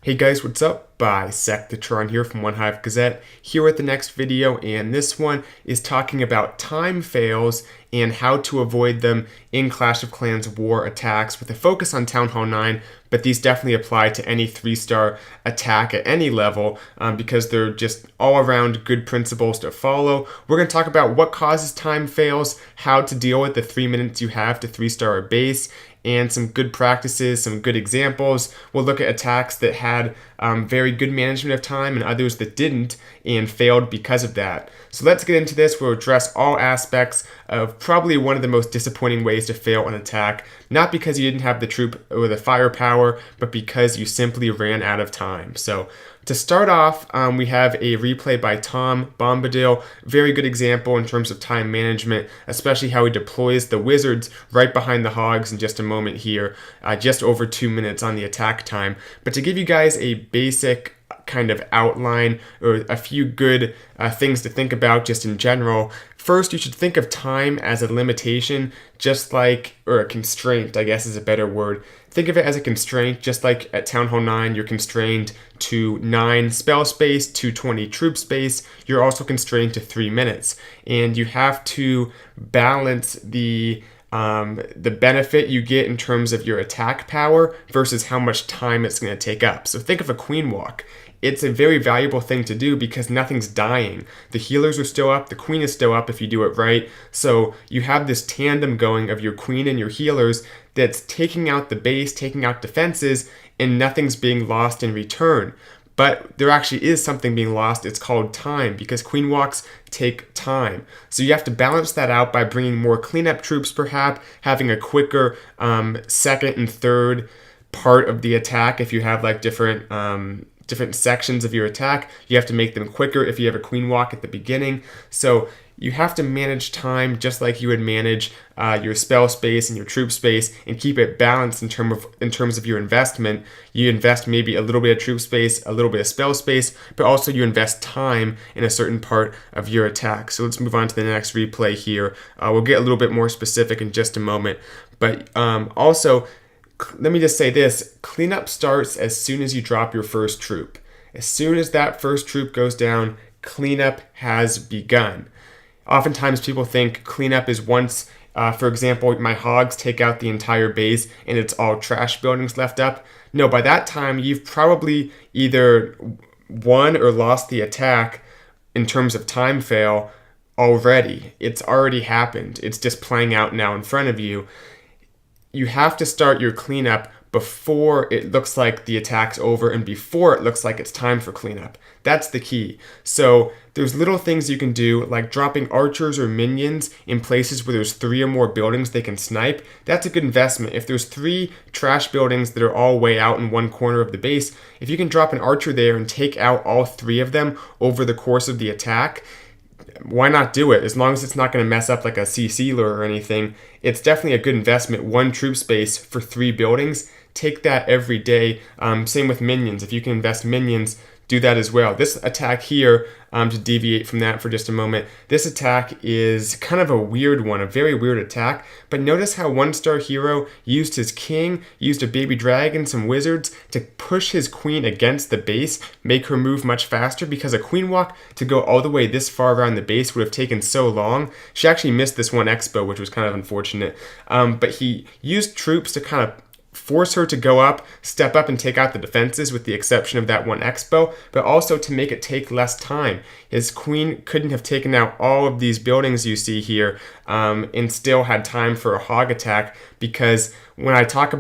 Hey guys, what's up? Bisectatron here from One Hive Gazette, here with the next video, and this one is talking about time fails and how to avoid them in Clash of Clans war attacks with a focus on Town Hall 9, but these definitely apply to any 3-star attack at any level because they're just all around good principles to follow. We're going to talk about what causes time fails, how to deal with the 3 minutes you have to 3-star a base, and some good practices, some good examples. We'll look at attacks that had very good management of time and others that didn't and failed because of that. So let's get into this. We'll address all aspects of probably one of the most disappointing ways to fail an attack, not because you didn't have the troop or the firepower, but because you simply ran out of time. So to start off, we have a replay by Tom Bombadil. Very good example in terms of time management, especially how he deploys the wizards right behind the hogs in just a moment here, just over 2 minutes on the attack time. But to give you guys a basic kind of outline or a few good things to think about just in general. First, you should think of time as a limitation, just like, or a constraint, I guess is a better word. Think of it as a constraint, just like at Town Hall 9, you're constrained to 9 spell space, to 20 troop space. You're also constrained to 3 minutes. And you have to balance the benefit you get in terms of your attack power versus how much time it's going to take up. So think of a queen walk. It's a very valuable thing to do because nothing's dying. The healers are still up, the queen is still up if you do it right. So you have this tandem going of your queen and your healers that's taking out the base, taking out defenses, and nothing's being lost in return. But there actually is something being lost. It's called time, because queen walks take time. So you have to balance that out by bringing more cleanup troops, perhaps, having a quicker second and third part of the attack. If you have like different sections of your attack, you have to make them quicker if you have a queen walk at the beginning. So you have to manage time just like you would manage your spell space and your troop space, and keep it balanced in terms of your investment. You invest maybe a little bit of troop space, a little bit of spell space, but also you invest time in a certain part of your attack. So let's move on to the next replay here. We'll get a little bit more specific in just a moment. But also, let me just say this. Cleanup starts as soon as you drop your first troop. As soon as that first troop goes down, cleanup has begun. Oftentimes people think cleanup is once, for example, my hogs take out the entire base and it's all trash buildings left up. No, by that time you've probably either won or lost the attack in terms of time fail already. It's already happened. It's just playing out now in front of you. You have to start your cleanup before it looks like the attack's over and before it looks like it's time for cleanup. That's the key. So there's little things you can do, like dropping archers or minions in places where there's 3 or more buildings they can snipe. That's a good investment. If there's 3 trash buildings that are all way out in one corner of the base, if you can drop an archer there and take out all 3 of them over the course of the attack, why not do it? As long as it's not going to mess up like a CC lure or anything, it's definitely a good investment. 1 troop space for 3 buildings. Take that every day. Same with minions. If you can invest minions, do that as well. This attack here, to deviate from that for just a moment, this attack is kind of a weird one, a very weird attack. But notice how 1-star hero used his king, used a baby dragon, some wizards to push his queen against the base, make her move much faster, because a queen walk to go all the way this far around the base would have taken so long. She actually missed this one expo, which was kind of unfortunate. But he used troops to kind of force her to go up, step up and take out the defenses with the exception of that one expo, but also to make it take less time. His queen couldn't have taken out all of these buildings you see here and still had time for a hog attack, because when I talked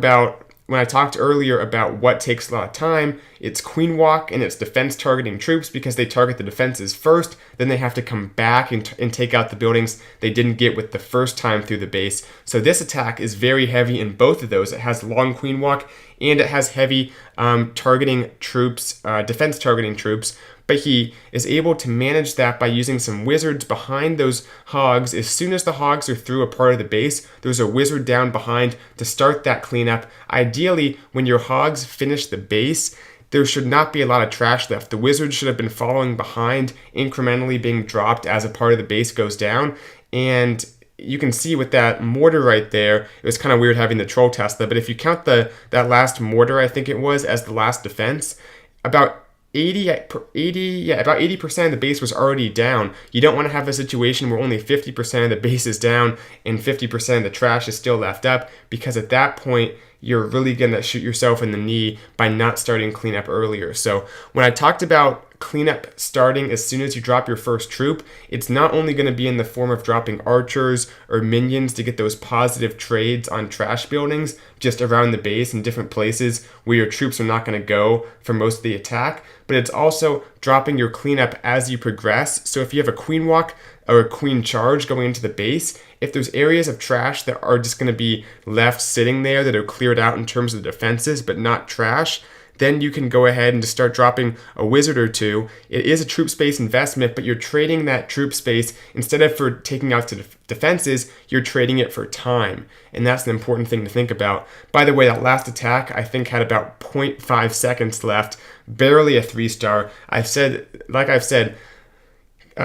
earlier about what takes a lot of time, it's queen walk and it's defense targeting troops, because they target the defenses first, then they have to come back and take out the buildings they didn't get with the first time through the base. So this attack is very heavy in both of those. It has long queen walk and it has heavy targeting troops, defense targeting troops. But he is able to manage that by using some wizards behind those hogs. As soon as the hogs are through a part of the base, there's a wizard down behind to start that cleanup. Ideally, when your hogs finish the base, there should not be a lot of trash left. The wizard should have been following behind, incrementally being dropped as a part of the base goes down. And you can see with that mortar right there, it was kind of weird having the troll Tesla, but if you count that last mortar, I think it was, as the last defense, about 80% of the base was already down. You don't want to have a situation where only 50% of the base is down and 50% of the trash is still left up, because at that point, you're really going to shoot yourself in the knee by not starting cleanup earlier. So when I talked about cleanup starting as soon as you drop your first troop, it's not only going to be in the form of dropping archers or minions to get those positive trades on trash buildings just around the base in different places where your troops are not going to go for most of the attack, but it's also dropping your cleanup as you progress. So if you have a queen walk or a queen charge going into the base, if there's areas of trash that are just going to be left sitting there that are cleared out in terms of the defenses but not trash, then you can go ahead and just start dropping a wizard or two. It is a troop space investment, but you're trading that troop space, instead of for taking out to defenses, you're trading it for time. And that's an important thing to think about. By the way, that last attack, I think, had about 0.5 seconds left, barely a 3-star. I've said,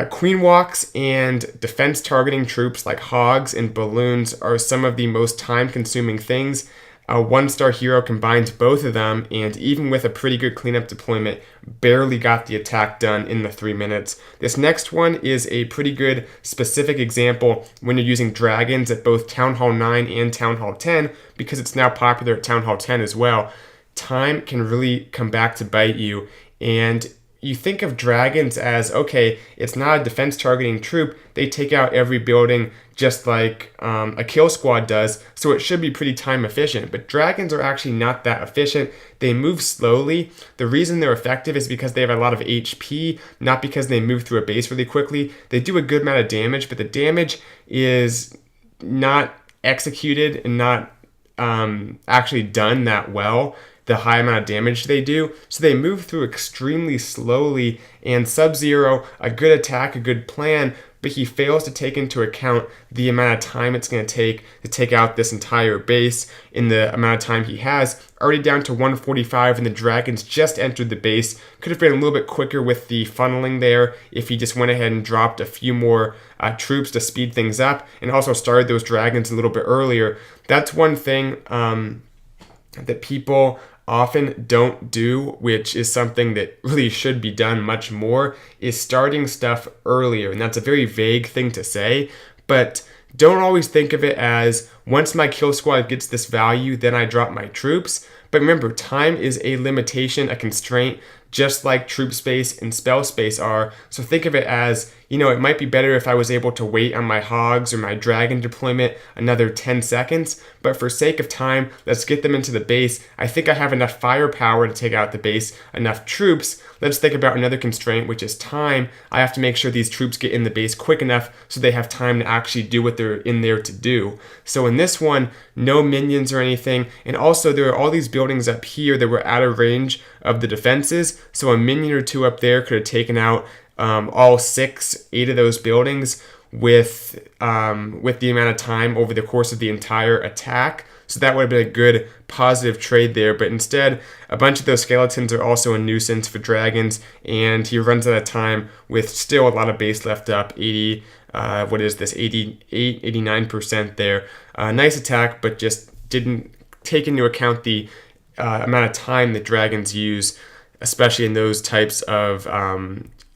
queen walks and defense targeting troops like hogs and balloons are some of the most time-consuming things. A 1-star hero combines both of them, and even with a pretty good cleanup deployment, barely got the attack done in the 3 minutes. This next one is a pretty good specific example when you're using dragons at both Town Hall 9 and Town Hall 10, because it's now popular at Town Hall 10 as well. Time can really come back to bite you, and you think of dragons as, okay, it's not a defense targeting troop. They take out every building just like a kill squad does, so it should be pretty time efficient. But dragons are actually not that efficient. They move slowly. The reason they're effective is because they have a lot of HP, not because they move through a base really quickly. They do a good amount of damage, but the damage is not executed and not actually done that well, the high amount of damage they do. So they move through extremely slowly, and Sub-Zero, a good attack, a good plan, but he fails to take into account the amount of time it's going to take out this entire base in the amount of time he has. Already down to 145, and the dragons just entered the base. Could have been a little bit quicker with the funneling there if he just went ahead and dropped a few more troops to speed things up, and also started those dragons a little bit earlier. That's one thing that people often don't do, which is something that really should be done much more, is starting stuff earlier. And that's a very vague thing to say, but don't always think of it as, once my kill squad gets this value, then I drop my troops. But remember, time is a limitation, a constraint, just like troop space and spell space are. So think of it as, it might be better if I was able to wait on my hogs or my dragon deployment another 10 seconds, but for sake of time, let's get them into the base. I think I have enough firepower to take out the base, enough troops. Let's think about another constraint, which is time. I have to make sure these troops get in the base quick enough so they have time to actually do what they're in there to do. So in this one, no minions or anything, and also there are all these buildings up here that were out of range of the defenses, so a minion or two up there could have taken out all 8 of those buildings with the amount of time over the course of the entire attack. So that would have been a good positive trade there. But instead, a bunch of those skeletons are also a nuisance for dragons, and he runs out of time with still a lot of base left up. 88, 89% there. Nice attack, but just didn't take into account the amount of time that dragons use, especially in those types of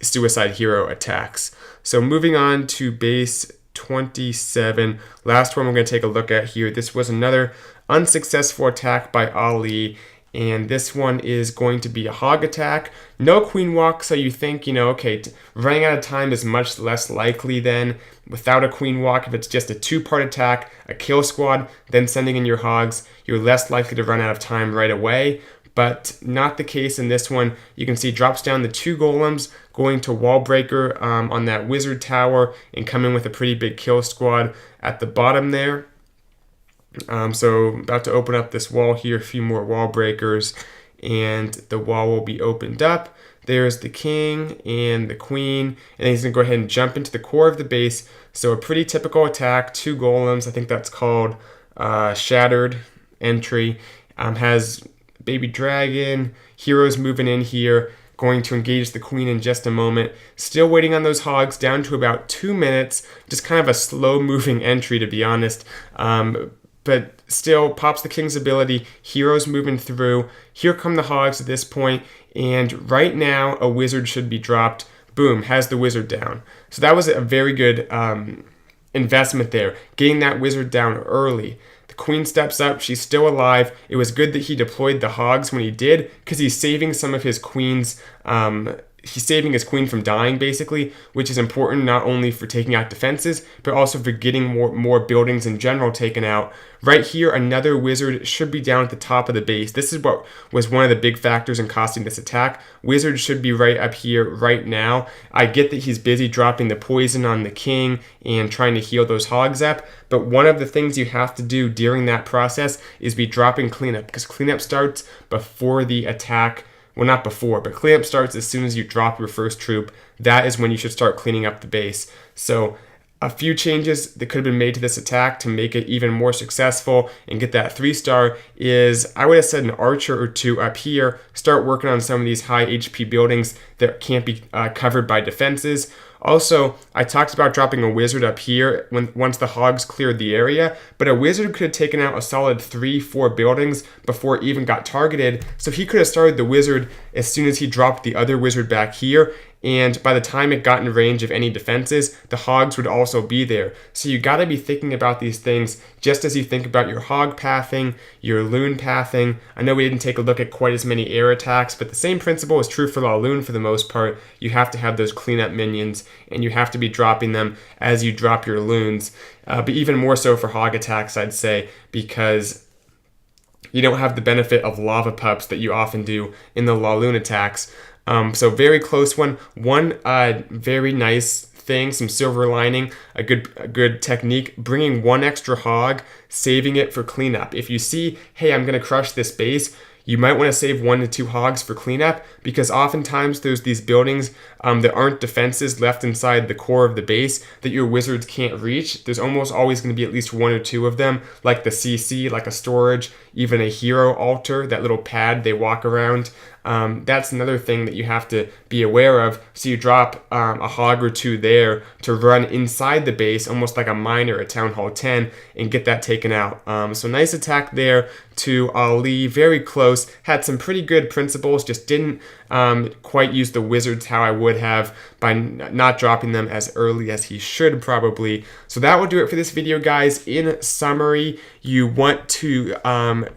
suicide hero attacks. So moving on to base 27, last one we're going to take a look at here. This was another unsuccessful attack by Ali, and this one is going to be a hog attack. No queen walk, so you think, okay, running out of time is much less likely than without a queen walk. If it's just a 2-part attack, a kill squad, then sending in your hogs, you're less likely to run out of time right away. But not the case in this one. You can see drops down the 2 golems, going to wall breaker on that wizard tower, and come in with a pretty big kill squad at the bottom there. So about to open up this wall here, a few more wall breakers, and the wall will be opened up. There's the king and the queen, and he's going to go ahead and jump into the core of the base. So a pretty typical attack, 2 golems. I think that's called shattered entry. Has baby dragon, heroes moving in here. Going to engage the queen in just a moment. Still waiting on those hogs, down to about 2 minutes. Just kind of a slow moving entry, to be honest. But still pops the king's ability. Heroes moving through. Here come the hogs at this point, and right now a wizard should be dropped. Boom, has the wizard down. So that was a very good investment there, getting that wizard down early. The queen steps up, she's still alive. It was good that he deployed the hogs when he did, because he's saving some of his queen's he's saving his queen from dying, basically, which is important not only for taking out defenses, but also for getting more buildings in general taken out. Right here, another wizard should be down at the top of the base. This is what was one of the big factors in costing this attack. Wizard should be right up here right now. I get that he's busy dropping the poison on the king and trying to heal those hogs up, but one of the things you have to do during that process is be dropping cleanup, because cleanup starts before the attack. Well, not before, but cleanup starts as soon as you drop your first troop. That is when you should start cleaning up the base. So a few changes that could have been made to this attack to make it even more successful and get that 3-star is, I would have said an archer or two up here. Start working on some of these high HP buildings that can't be covered by defenses. Also, I talked about dropping a wizard up here once the hogs cleared the area, but a wizard could have taken out a solid 3-4 buildings before it even got targeted, so he could have started the wizard as soon as he dropped the other wizard back here, and by the time it got in range of any defenses, the hogs would also be there. So you got to be thinking about these things just as you think about your hog pathing, your loon pathing. I know we didn't take a look at quite as many air attacks, but the same principle is true for La Loon for the most part. You have to have those cleanup minions, and you have to be dropping them as you drop your loons. But even more so for hog attacks, I'd say, because you don't have the benefit of lava pups that you often do in the La Loon attacks. So very close one. One very nice thing, some silver lining, a good technique, bringing one extra hog, saving it for cleanup. If you see, hey, I'm going to crush this base, you might want to save 1 to 2 hogs for cleanup, because oftentimes there's these buildings that aren't defenses left inside the core of the base that your wizards can't reach. There's almost always going to be at least 1 or 2 of them, like the CC, like a storage, even a hero altar, that little pad they walk around. That's another thing that you have to be aware of. So you drop a hog or 2 there to run inside the base, almost like a miner at Town Hall 10, and get that taken out. So nice attack there to Ali, very close. Had some pretty good principles, just didn't quite use the wizards how I would have by not dropping them as early as he should probably. So that will do it for this video, guys. In summary, you want to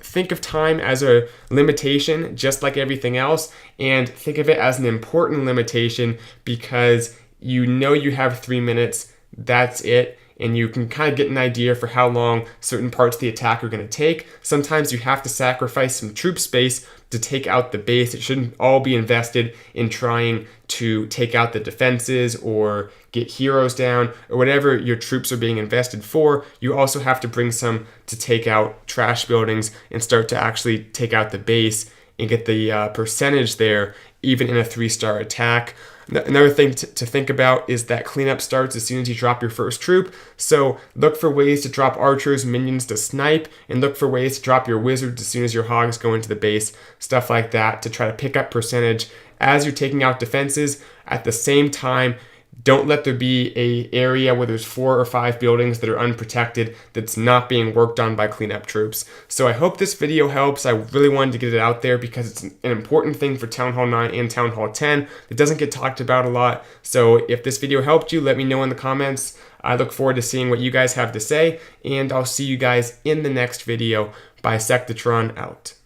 think of time as a limitation, just like everything else, and think of it as an important limitation, because you know you have 3 minutes, that's it, and you can kind of get an idea for how long certain parts of the attack are going to take. Sometimes you have to sacrifice some troop space to take out the base. It shouldn't all be invested in trying to take out the defenses or get heroes down or whatever your troops are being invested for. You also have to bring some to take out trash buildings and start to actually take out the base and get the percentage there, even in a 3-star attack. Another thing to think about is that cleanup starts as soon as you drop your first troop. So look for ways to drop archers, minions to snipe, and look for ways to drop your wizards as soon as your hogs go into the base. Stuff like that to try to pick up percentage as you're taking out defenses. At the same time, don't let there be an area where there's 4 or 5 buildings that are unprotected that's not being worked on by cleanup troops. So I hope this video helps. I really wanted to get it out there because it's an important thing for Town Hall 9 and Town Hall 10 that doesn't get talked about a lot. So if this video helped you, let me know in the comments. I look forward to seeing what you guys have to say, and I'll see you guys in the next video. Bisectatron out.